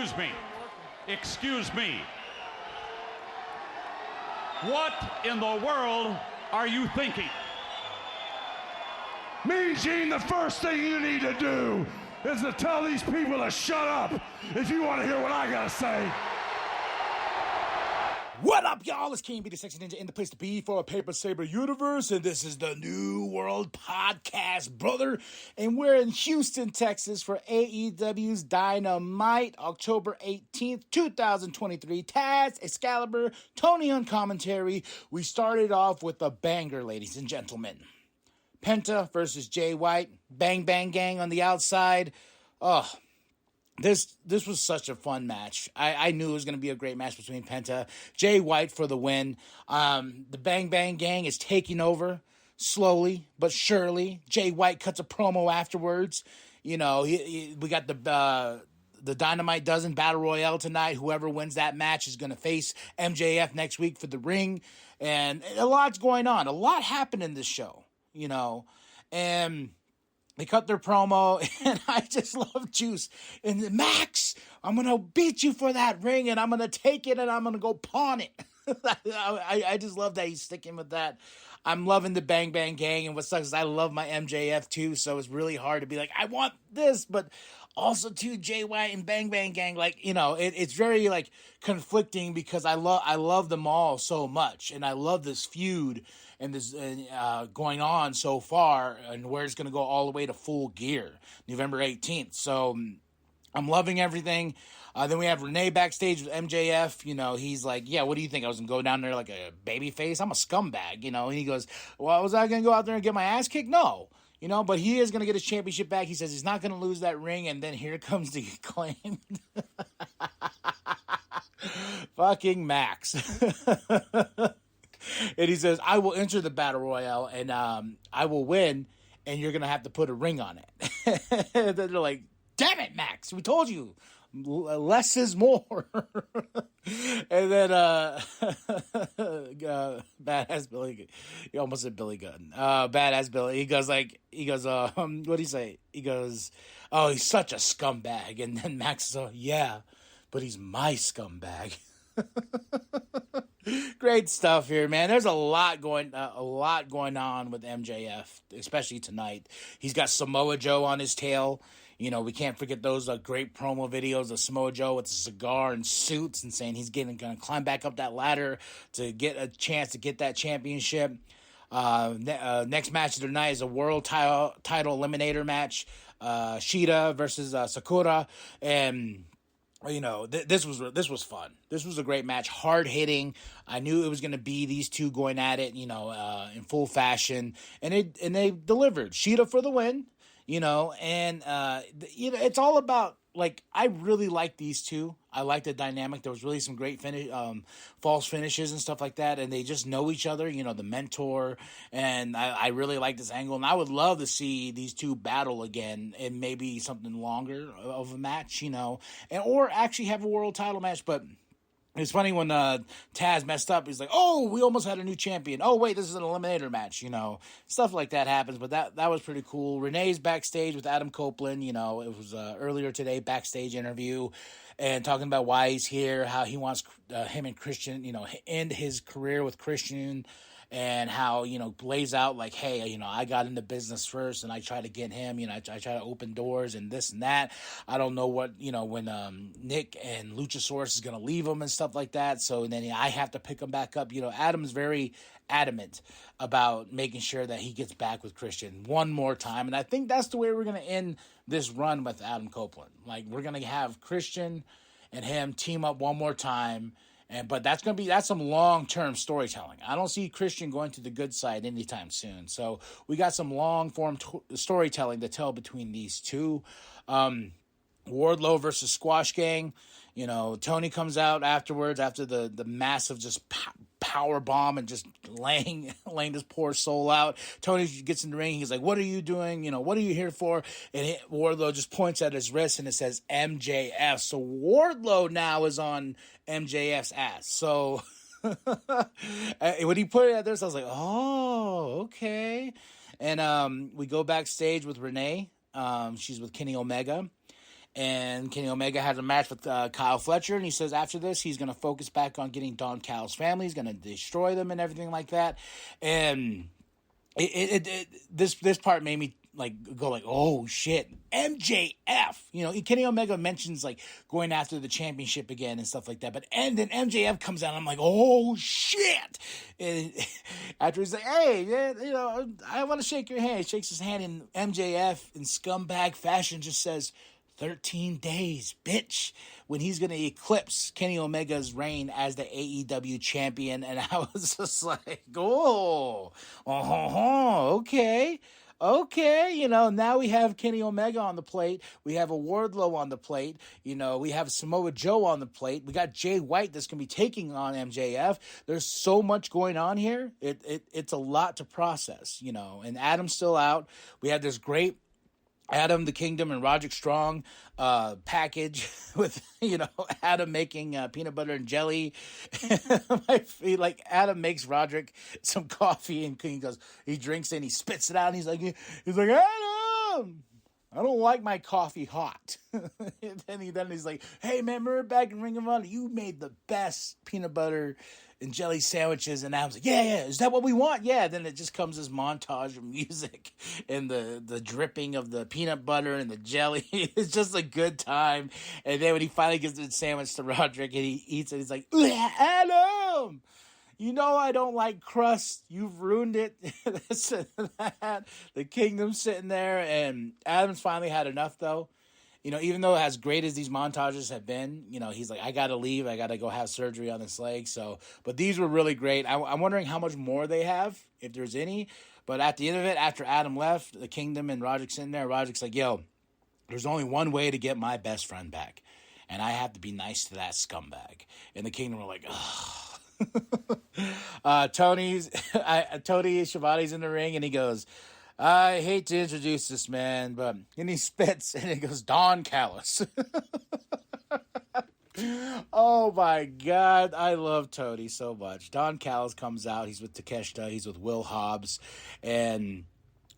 Excuse me. Excuse me. What in the world are you thinking? Mean Gene, the first thing you need to do is to tell these people to shut up if you want to hear what I gotta say. What up, y'all? It's King B, the Sexy Ninja, in the place to be for a Paper Saber universe, and this is the New World Podcast, brother. And we're in Houston, Texas for AEW's Dynamite, October 18th, 2023. Taz, Excalibur, Tony on commentary. We started off with a banger, ladies and gentlemen. Penta versus Jay White, Bang Bang Gang on the outside. Oh, This was such a fun match. I knew it was going to be a great match between Penta, Jay White for the win. The Bang Bang Gang is taking over slowly but surely. Jay White cuts a promo afterwards. You know, we got the Dynamite Dozen Battle Royale tonight. Whoever wins that match is going to face MJF next week for the ring. And a lot's going on. A lot happened in this show, you know. And they cut their promo, and I just love Juice. And Max, I'm going to beat you for that ring, and I'm going to take it, and I'm going to go pawn it. I just love that he's sticking with that. I'm loving the Bang Bang Gang, and what sucks is I love my MJF too, so it's really hard to be like, I want this, but also too, Jay White and Bang Bang Gang, like, you know, it's very like conflicting because I love them all so much, and I love this feud and this going on so far, and where it's going to go all the way to Full Gear, November 18th. So I'm loving everything. Then we have Renee backstage with MJF. You know, he's like, yeah, what do you think? I was going to go down there like a baby face? I'm a scumbag, you know. And he goes, well, was I going to go out there and get my ass kicked? No. You know, but he is going to get his championship back. He says he's not going to lose that ring. And then here comes the claim. Fucking Max. And he says, I will enter the Battle Royale and I will win. And you're going to have to put a ring on it. And then they're like, damn it, Max, we told you. Less is more. And then Badass Billy, he almost said Billy Gunn. Badass Billy, he goes, what do you say? He goes, oh, he's such a scumbag. And then Max is like, yeah, but he's my scumbag. Great stuff here, man. There's a lot going on with MJF, especially tonight. He's got Samoa Joe on his tail. You know, we can't forget those great promo videos of Samoa Joe with a cigar and suits and saying he's going to climb back up that ladder to get a chance to get that championship. Next match of the night is a world title eliminator match. Shida versus Sakura. And you know, this was fun. This was a great match, hard hitting. I knew it was going to be these two going at it, you know, in full fashion, and they delivered. Shida for the win, you know, and you know, it's all about, like, I really like these two. I like the dynamic. There was really some great false finishes and stuff like that, and they just know each other, you know, the mentor, and I really like this angle, and I would love to see these two battle again and maybe something longer of a match, you know, or actually have a world title match. But it's funny when Taz messed up. He's like, oh, we almost had a new champion. Oh, wait, this is an eliminator match, you know. Stuff like that happens, but that was pretty cool. Renee's backstage with Adam Copeland, you know. It was earlier today, backstage interview, and talking about why he's here, how he wants him and Christian, you know, end his career with Christian, and how, you know, lays out like, hey, you know, I got into business first and I try to get him, you know, I try to open doors and this and that. I don't know what, you know, when Nick and Luchasaurus is going to leave him and stuff like that. So then I have to pick him back up. You know, Adam's very adamant about making sure that he gets back with Christian one more time. And I think that's the way we're going to end this run with Adam Copeland. Like, we're going to have Christian and him team up one more time. But that's some long-term storytelling. I don't see Christian going to the good side anytime soon. So we got some long-form storytelling to tell between these two. Wardlow versus Squash Gang. You know, Tony comes out afterwards after the massive just power bomb and just laying this poor soul out. Tony gets in the ring. He's like, what are you doing? You know, what are you here for? And Wardlow just points at his wrist and it says MJF. So Wardlow now is on MJF's ass. So when he put it at this, I was like, oh, okay. And we go backstage with Renee. She's with Kenny Omega. And Kenny Omega has a match with Kyle Fletcher, and he says after this, he's going to focus back on getting Don Callis' family. He's going to destroy them and everything like that. And this part made me go oh shit, MJF. You know, Kenny Omega mentions like going after the championship again and stuff like that. But and then MJF comes out, and I'm like, oh shit. And after he's like, hey, yeah, you know, I want to shake your hand. He shakes his hand, and MJF in scumbag fashion just says, 13 days, bitch, when he's going to eclipse Kenny Omega's reign as the AEW champion. And I was just like, oh, okay. Okay, you know, now we have Kenny Omega on the plate. We have a Wardlow on the plate. You know, we have Samoa Joe on the plate. We got Jay White that's going to be taking on MJF. There's so much going on here. It's a lot to process, you know. And Adam's still out. We had this great Adam the Kingdom and Roderick Strong package with, you know, Adam making peanut butter and jelly. Like Adam makes Roderick some coffee, and he drinks it and he spits it out, and he's like Adam, I don't like my coffee hot. And then he's like, hey man, remember back in Ring of Honor, you made the best peanut butter and jelly sandwiches. And Adam's like, yeah, is that what we want? Yeah. Then it just comes this montage of music and the dripping of the peanut butter and the jelly. It's just a good time. And then when he finally gives the sandwich to Roderick and he eats it, he's like, Adam, you know I don't like crust. You've ruined it. This and that. The Kingdom's sitting there, and Adam's finally had enough, though. You know, even though as great as these montages have been, you know, he's like, I got to leave. I got to go have surgery on this leg. So, but these were really great. I'm wondering how much more they have, if there's any. But at the end of it, after Adam left, the Kingdom and Roderick's in there. Roderick's like, yo, there's only one way to get my best friend back, and I have to be nice to that scumbag. And the Kingdom were like, ugh. Tony Schiavone's in the ring, and he goes, I hate to introduce this man, but, and he spits, and he goes, Don Callis. Oh my God, I love Tony so much. Don Callis comes out, he's with Takeshita, he's with Will Hobbs, and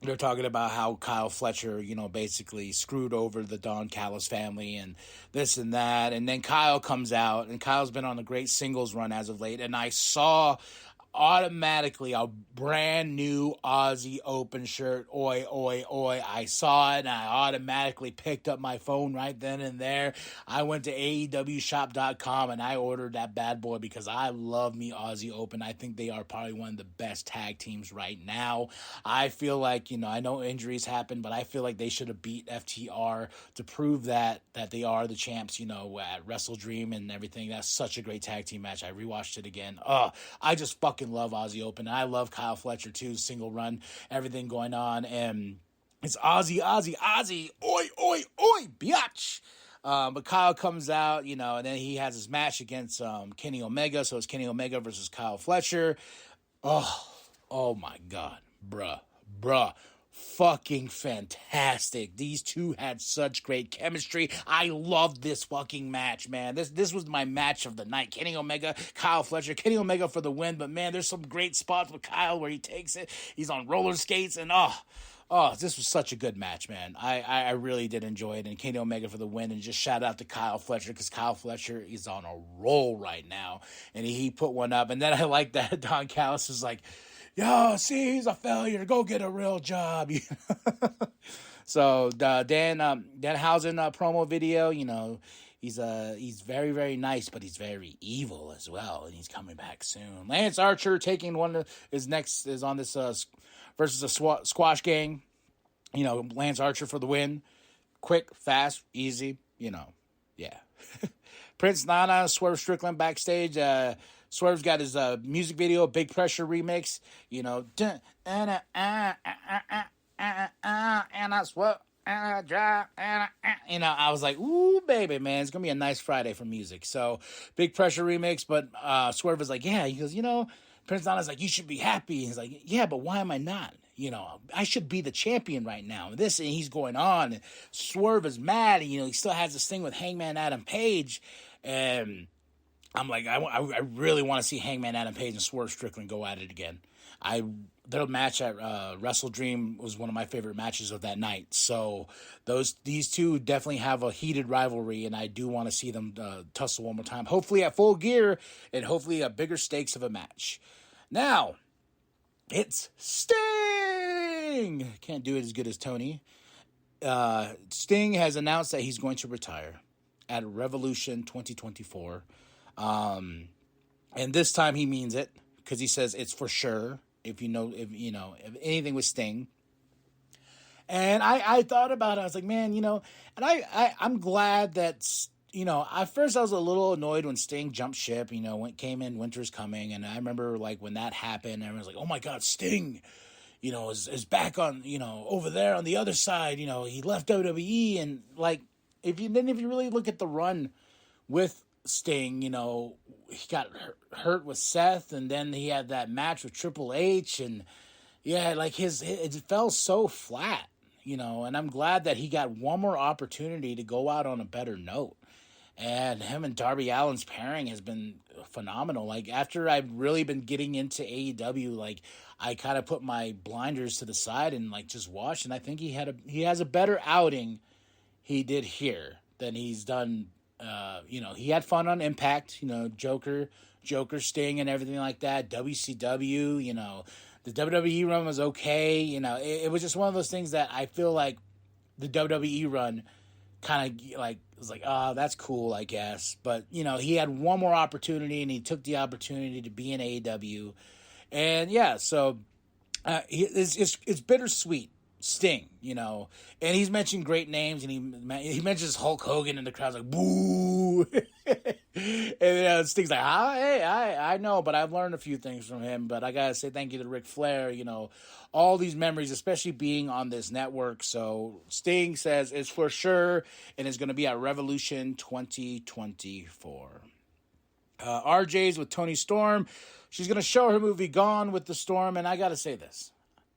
they're talking about how Kyle Fletcher, you know, basically screwed over the Don Callis family and this and that. And then Kyle comes out, and Kyle's been on a great singles run as of late. And I saw automatically a brand new Aussie Open shirt. Oi, oi, oi. I saw it, and I automatically picked up my phone right then and there. I went to AEWshop.com and I ordered that bad boy because I love me Aussie Open. I think they are probably one of the best tag teams right now. I feel like, you know, I know injuries happen, but I feel like they should have beat FTR to prove that they are the champs, you know, at Wrestle Dream and everything. That's such a great tag team match. I rewatched it again. I just fucking love Aussie Open. I love Kyle Fletcher too, single run, everything going on, and it's Aussie, oi, oi, oi, biatch. But Kyle comes out, you know, and then he has his match against Kenny Omega, so it's Kenny Omega versus Kyle Fletcher. Oh my God, bruh. Fucking fantastic. These two had such great chemistry. I loved this fucking match, man. This was my match of the night. Kenny Omega, Kyle Fletcher. Kenny Omega for the win, but man, there's some great spots with Kyle where he takes it. He's on roller skates, and this was such a good match, man. I really did enjoy it. And Kenny Omega for the win, and just shout out to Kyle Fletcher, because Kyle Fletcher is on a roll right now, and he put one up. And then I like that Don Callis is like, yo, see, he's a failure. Go get a real job. So Dan Housen promo video, you know, he's very, very nice, but he's very evil as well, and he's coming back soon. Lance Archer taking is on this versus the Squash Gang. You know, Lance Archer for the win. Quick, fast, easy, you know. Yeah. Prince Nana, Swerve Strickland backstage. Swerve's got his music video, Big Pressure remix, you know, and I swear, and I drive, you know, I was like, ooh, baby, man, it's gonna be a nice Friday for music. So, Big Pressure remix, but Swerve is like, yeah, he goes, you know, Prince Nana's like, you should be happy. He's like, yeah, but why am I not? You know, I should be the champion right now. And he's going on, and Swerve is mad, and, you know, he still has this thing with Hangman Adam Page, and I'm like, I really want to see Hangman Adam Page and Swerve Strickland go at it again. Their match at Wrestle Dream was one of my favorite matches of that night. So these two definitely have a heated rivalry, and I do want to see them tussle one more time. Hopefully at Full Gear, and hopefully a bigger stakes of a match. Now, it's Sting! Can't do it as good as Tony. Sting has announced that he's going to retire at Revolution 2024. And this time he means it, because he says it's for sure. If anything with Sting. And I thought about it. I was like, man, and I'm glad that, at first I was a little annoyed when Sting jumped ship, when came in Winter's Coming. And I remember like when that happened, everyone was like, oh my God, Sting, is back on, over there on the other side, he left WWE. And like, if you really look at the run with Sting, he got hurt with Seth, and then he had that match with Triple H, and yeah, like it fell so flat, and I'm glad that he got one more opportunity to go out on a better note. And him and Darby Allin's pairing has been phenomenal. Like, after I've really been getting into AEW, like, I kind of put my blinders to the side and like just watched, and I think he has a better outing he did here than he's done. He had fun on Impact, Joker, Sting, and everything like that. WCW, the WWE run was okay. It was just one of those things that I feel like the WWE run kind of like was like, oh, that's cool, I guess. But he had one more opportunity, and he took the opportunity to be in AEW, and yeah, so it's bittersweet. Sting, and he's mentioned great names, and he mentions Hulk Hogan, and the crowd's like, boo. And Sting's like, hey, I know, but I've learned a few things from him. But I gotta say thank you to Ric Flair, all these memories, especially being on this network. So Sting says it's for sure, and it's going to be at Revolution 2024. RJ's with Toni Storm. She's going to show her movie Gone with the Storm, and I gotta say this.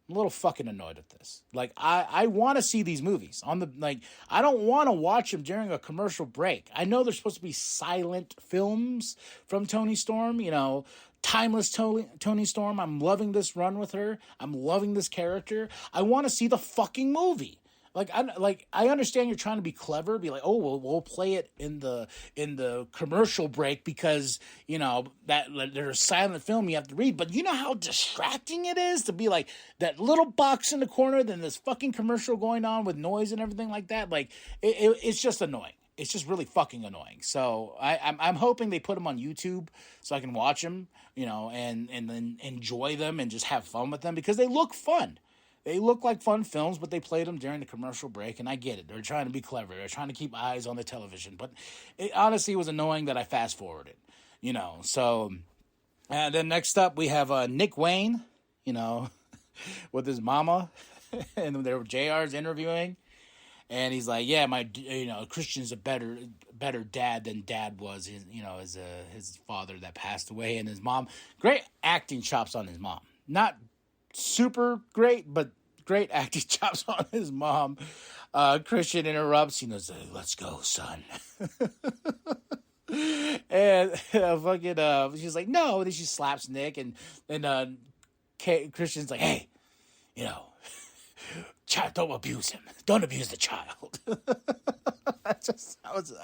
I'm a little fucking annoyed at this. Like, I want to see these movies I don't want to watch them during a commercial break. I know they're supposed to be silent films from Toni Storm, timeless Toni Storm. I'm loving this run with her. I'm loving this character. I want to see the fucking movie. I understand you're trying to be clever, be like, oh, we'll play it in the commercial break because that there's a silent film you have to read. But you know how distracting it is to be like that little box in the corner, then this fucking commercial going on with noise and everything like that. Like it's just annoying. It's just really fucking annoying. So I'm hoping they put them on YouTube so I can watch them, and then enjoy them and just have fun with them because they look fun. They look like fun films, but they played them during the commercial break, and I get it. They're trying to be clever. They're trying to keep eyes on the television. But it honestly was annoying that I fast-forwarded, So, and then next up, we have Nick Wayne, with his mama, and there were JR's interviewing, and he's like, yeah, Christian's a better dad than Dad was, his father that passed away, and his mom. Great acting chops on his mom. Not super great, but great acting chops on his mom. Christian interrupts. He goes, let's go, son. And she's like, no. And then she slaps Nick, and Christian's like, hey, child, don't abuse him. Don't abuse the child.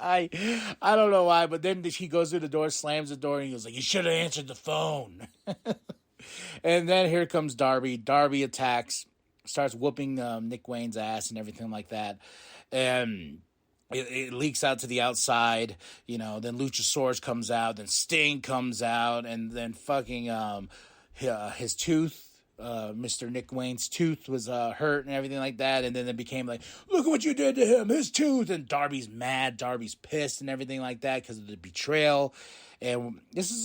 I don't know why, but then he goes through the door, slams the door, and he goes like, you should have answered the phone. And then here comes Darby. Darby attacks, starts whooping Nick Wayne's ass and everything like that. And it leaks out to the outside. Then Luchasaurus comes out. Then Sting comes out. And then fucking his tooth, Mr. Nick Wayne's tooth was hurt and everything like that. And then it became like, look at what you did to him, his tooth. And Darby's mad. Darby's pissed and everything like that because of the betrayal. And this is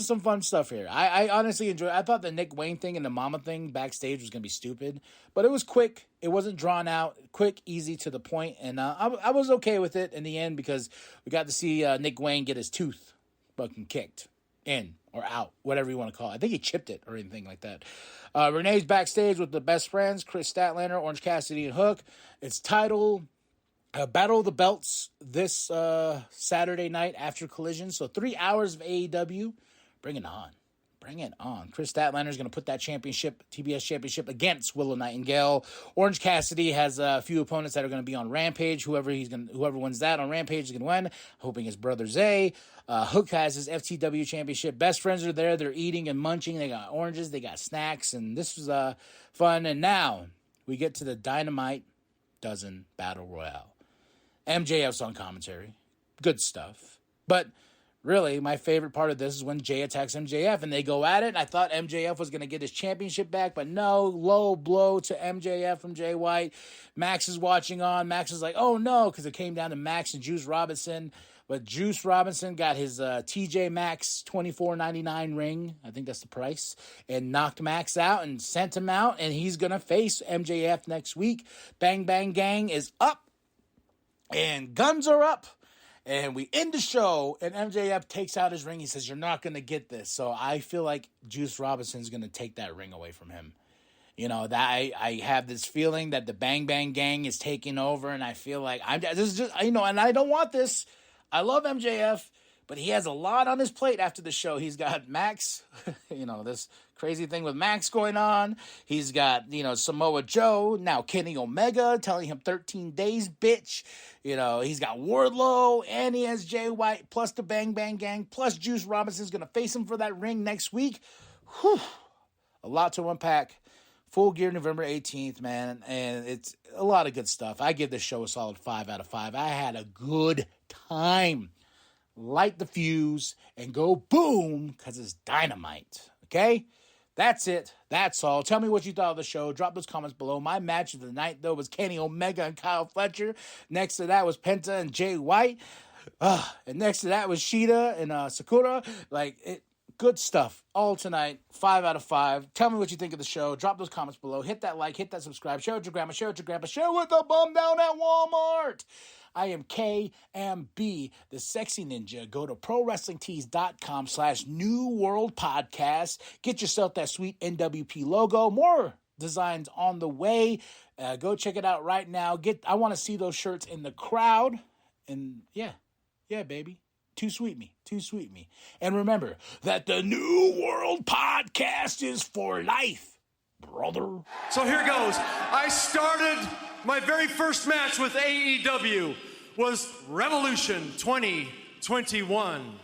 some fun stuff here. I honestly enjoy it. I thought the Nick Wayne thing and the mama thing backstage was going to be stupid. But it was quick. It wasn't drawn out. Quick, easy, to the point. And I was okay with it in the end because we got to see Nick Wayne get his tooth fucking kicked in or out, whatever you want to call it. I think he chipped it or anything like that. Renee's backstage with the best friends, Chris Statlander, Orange Cassidy, and Hook. It's title Battle of the Belts this Saturday night after Collision. So 3 hours of AEW. Bring it on. Bring it on. Chris Statlander is going to put that TBS championship against Willow Nightingale. Orange Cassidy has a few opponents that are going to be on Rampage. Whoever wins that on Rampage is going to win. Hoping his brother Zay. Hook has his FTW championship. Best friends are there. They're eating and munching. They got oranges. They got snacks. And this was fun. And now we get to the Dynamite Dozen Battle Royale. MJF's on commentary. Good stuff. But really, my favorite part of this is when Jay attacks MJF and they go at it. And I thought MJF was going to get his championship back, but no, low blow to MJF from Jay White. Max is watching on. Max is like, oh no, because it came down to Max and Juice Robinson. But Juice Robinson got his TJ Maxx $24.99 ring. I think that's the price. And knocked Max out and sent him out. And he's going to face MJF next week. Bang Bang Gang is up. And guns are up. And we end the show, and MJF takes out his ring. He says, you're not going to get this. So I feel like Juice Robinson's going to take that ring away from him. You know, that I have this feeling that the Bang Bang Gang is taking over, and I feel like this is just, you know, and I don't want this. I love MJF, but he has a lot on his plate after the show. He's got Max, you know, this crazy thing with Max going on. He's got, you know, Samoa Joe, now Kenny Omega telling him 13 days, bitch. You know, he's got Wardlow, and he has Jay White, plus the Bang Bang Gang, plus Juice Robinson's going to face him for that ring next week. Whew. A lot to unpack. Full Gear November 18th, man, and it's a lot of good stuff. I give this show a solid 5 out of 5. I had a good time. Light the fuse and go boom, because it's Dynamite, okay? That's it. That's all. Tell me what you thought of the show. Drop those comments below. My match of the night, though, was Kenny Omega and Kyle Fletcher. Next to that was Penta and Jay White. And next to that was Shida and Sakura. Good stuff all tonight. 5 out of 5. Tell me what you think of the show. Drop those comments below. Hit that like. Hit that subscribe. Share it with your grandma. Share it with your grandpa. Share it with the bum down at Walmart. I am KMB, the sexy ninja. Go to prowrestlingtees.com/New World Podcast. Get yourself that sweet nWp logo. More designs on the way. Go check it out right now. I want to see those shirts in the crowd. And yeah, baby. Too sweet me. And remember that the New World Podcast is for life, brother. So here goes. I started my very first match with AEW was Revolution 2021.